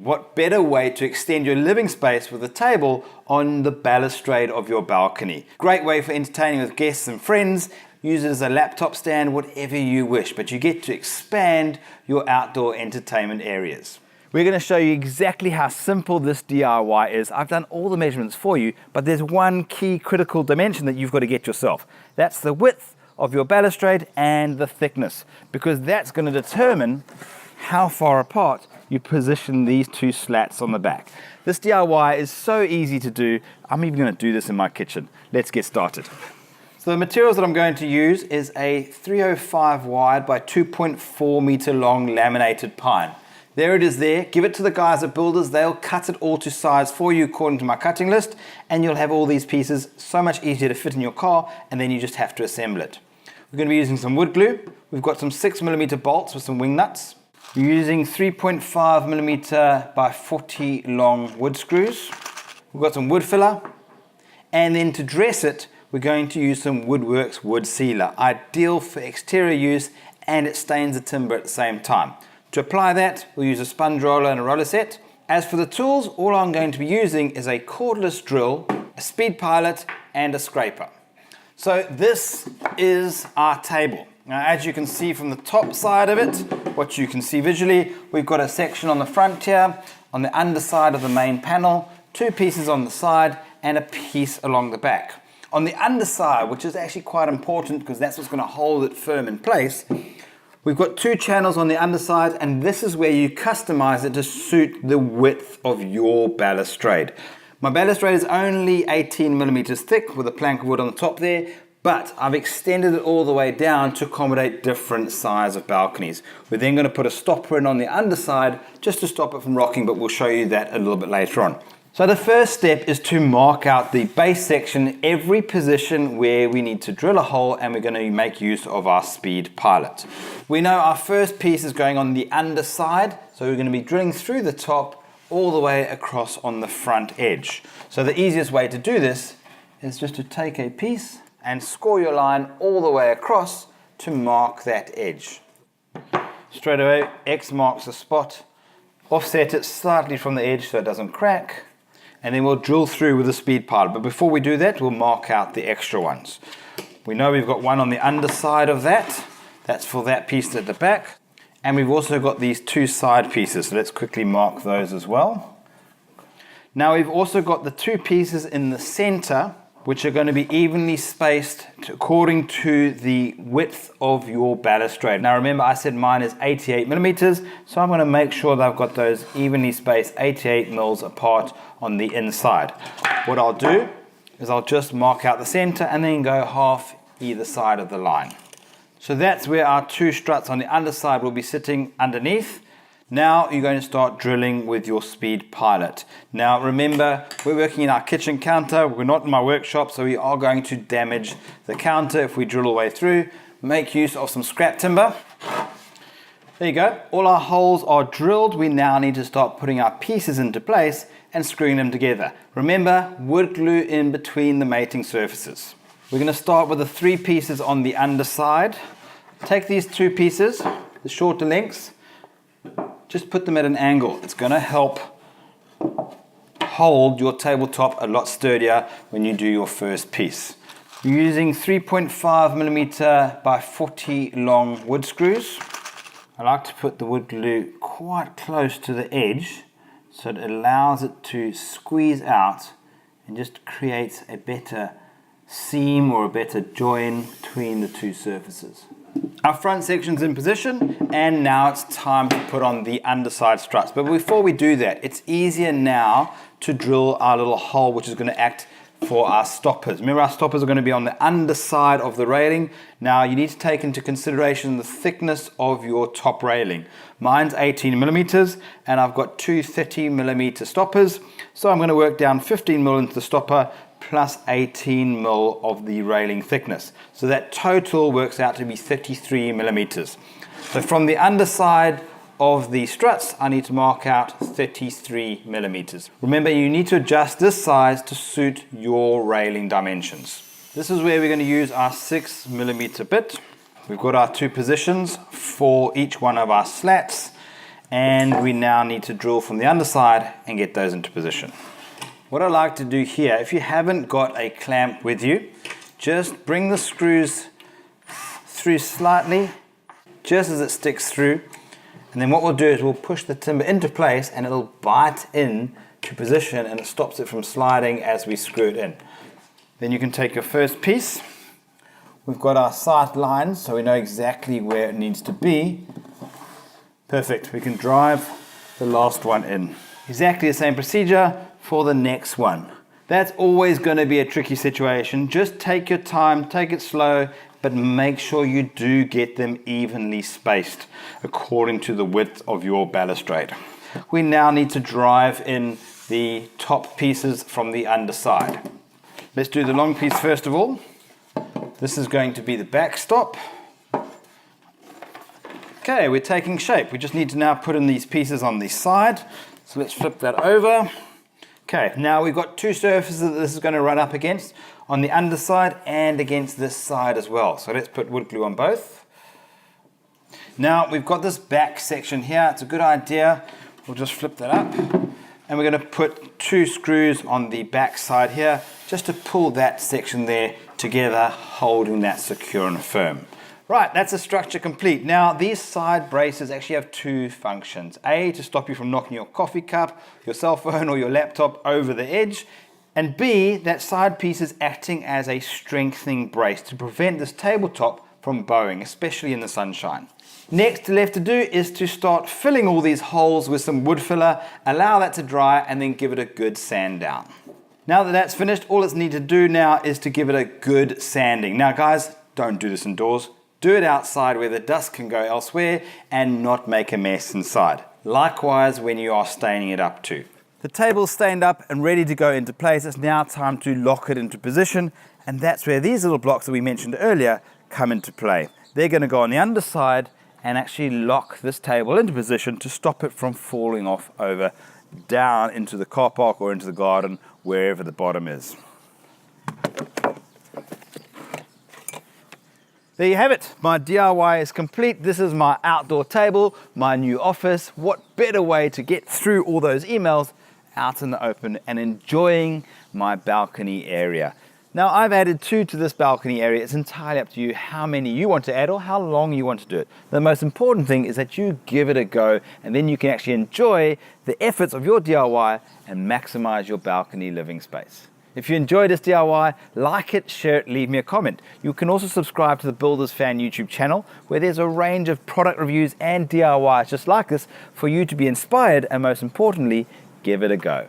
what better way to extend your living space with a table on the balustrade of your balcony? Great way for entertaining with guests and friends. Use it as a laptop stand, whatever you wish, but you get to expand your outdoor entertainment areas. We're going to show you exactly how simple this DIY is. I've done all the measurements for you, but there's one key critical dimension that you've got to get yourself. That's the width of your balustrade and the thickness, because that's going to determine how far apart you position these two slats on the back. This DIY is so easy to do. I'm even going to do this in my kitchen. Let's get started. So the materials that I'm going to use is a 305 wide by 2.4 meter long laminated pine. There it is there. Give it to the guys at Builders. They'll cut it all to size for you according to my cutting list, and you'll have all these pieces so much easier to fit in your car, and then you just have to assemble it. We're going to be using some wood glue. We've got some 6mm bolts with some wing nuts. We're using 3.5mm by 40 long wood screws. We've got some wood filler, and then to dress it, we're going to use some Woodworks wood sealer, ideal for exterior use, and it stains the timber at the same time. To apply that, we'll use a sponge roller and a roller set. As for the tools, all I'm going to be using is a cordless drill, a speed pilot, and a scraper. So this is our table. Now, as you can see from the top side of it, what you can see visually, we've got a section on the front here, on the underside of the main panel, two pieces on the side, and a piece along the back. On the underside, which is actually quite important because that's what's going to hold it firm in place, we've got two channels on the underside, and this is where you customize it to suit the width of your balustrade. My balustrade is only 18mm thick with a plank of wood on the top there, but I've extended it all the way down to accommodate different size of balconies. We're then going to put a stopper in on the underside just to stop it from rocking, but we'll show you that a little bit later on. So the first step is to mark out the base section, every position where we need to drill a hole, and we're going to make use of our speed pilot. We know our first piece is going on the underside, so we're going to be drilling through the top all the way across on the front edge. So the easiest way to do this is just to take a piece and score your line all the way across to mark that edge. Straight away, X marks the spot, offset it slightly from the edge so it doesn't crack, and then we'll drill through with the speed pilot. But before we do that, we'll mark out the extra ones. We know we've got one on the underside of that. That's for that piece at the back. And we've also got these two side pieces, so let's quickly mark those as well. Now we've also got the two pieces in the center, which are going to be evenly spaced according to the width of your balustrade. Now remember, I said mine is 88mm, so I'm going to make sure that I've got those evenly spaced 88mm apart on the inside. What I'll do is I'll just mark out the center and then go half either side of the line. So that's where our two struts on the underside will be sitting underneath. Now you're going to start drilling with your speed pilot. Now remember, we're working in our kitchen counter. We're not in my workshop, so we are going to damage the counter if we drill all the way through. Make use of some scrap timber. There you go. All our holes are drilled. We now need to start putting our pieces into place and screwing them together. Remember, wood glue in between the mating surfaces. We're going to start with the three pieces on the underside. Take these two pieces, the shorter lengths, just put them at an angle. It's going to help hold your tabletop a lot sturdier when you do your first piece. You're using 3.5mm by 40 long wood screws. I like to put the wood glue quite close to the edge so it allows it to squeeze out and just creates a better seam or a better join between the two surfaces. Our front section's in position, and now it's time to put on the underside struts. But before we do that, it's easier now to drill our little hole, which is going to act for our stoppers. Remember, our stoppers are going to be on the underside of the railing. Now you need to take into consideration the thickness of your top railing. Mine's 18mm, and I've got two 30mm stoppers. So I'm going to work down 15mm into the stopper, plus 18mm of the railing thickness. So that total works out to be 33mm. So from the underside of the struts, I need to mark out 33mm. Remember, you need to adjust this size to suit your railing dimensions. This is where we're going to use our 6mm bit. We've got our two positions for each one of our slats. And we now need to drill from the underside and get those into position. What I like to do here, if you haven't got a clamp with you, just bring the screws through slightly, just as it sticks through. And then what we'll do is we'll push the timber into place and it'll bite in to position and it stops it from sliding as we screw it in. Then you can take your first piece. We've got our sight lines so we know exactly where it needs to be. Perfect, we can drive the last one in. Exactly the same procedure for the next one. That's always going to be a tricky situation. Just take your time, take it slow, but make sure you do get them evenly spaced according to the width of your balustrade. We now need to drive in the top pieces from the underside. Let's do the long piece first of all. This is going to be the backstop. Okay, we're taking shape. We just need to now put in these pieces on the side. So let's flip that over. Okay, now we've got two surfaces that this is going to run up against, on the underside and against this side as well. So let's put wood glue on both. Now we've got this back section here. It's a good idea. We'll just flip that up. And we're going to put two screws on the back side here, just to pull that section there together, holding that secure and firm. Right, that's the structure complete. Now, these side braces actually have two functions. A, to stop you from knocking your coffee cup, your cell phone, or your laptop over the edge. And B, that side piece is acting as a strengthening brace to prevent this tabletop from bowing, especially in the sunshine. Next left to do is to start filling all these holes with some wood filler, allow that to dry, and then give it a good sand down. Now that that's finished, all it's need to do now is to give it a good sanding. Now guys, don't do this indoors. Do it outside where the dust can go elsewhere and not make a mess inside. Likewise when you are staining it up too. The table's stained up and ready to go into place. It's now time to lock it into position, and that's where these little blocks that we mentioned earlier come into play. They're going to go on the underside and actually lock this table into position to stop it from falling off over down into the car park or into the garden, wherever the bottom is. There you have it. My DIY is complete. This is my outdoor table, my new office. What better way to get through all those emails out in the open and enjoying my balcony area. Now I've added 2 to this balcony area. It's entirely up to you how many you want to add or how long you want to do it. The most important thing is that you give it a go, and then you can actually enjoy the efforts of your DIY and maximize your balcony living space. If you enjoyed this DIY, like it, share it, leave me a comment. You can also subscribe to the Builders Fan YouTube channel, where there's a range of product reviews and DIYs just like this for you to be inspired and, most importantly, give it a go.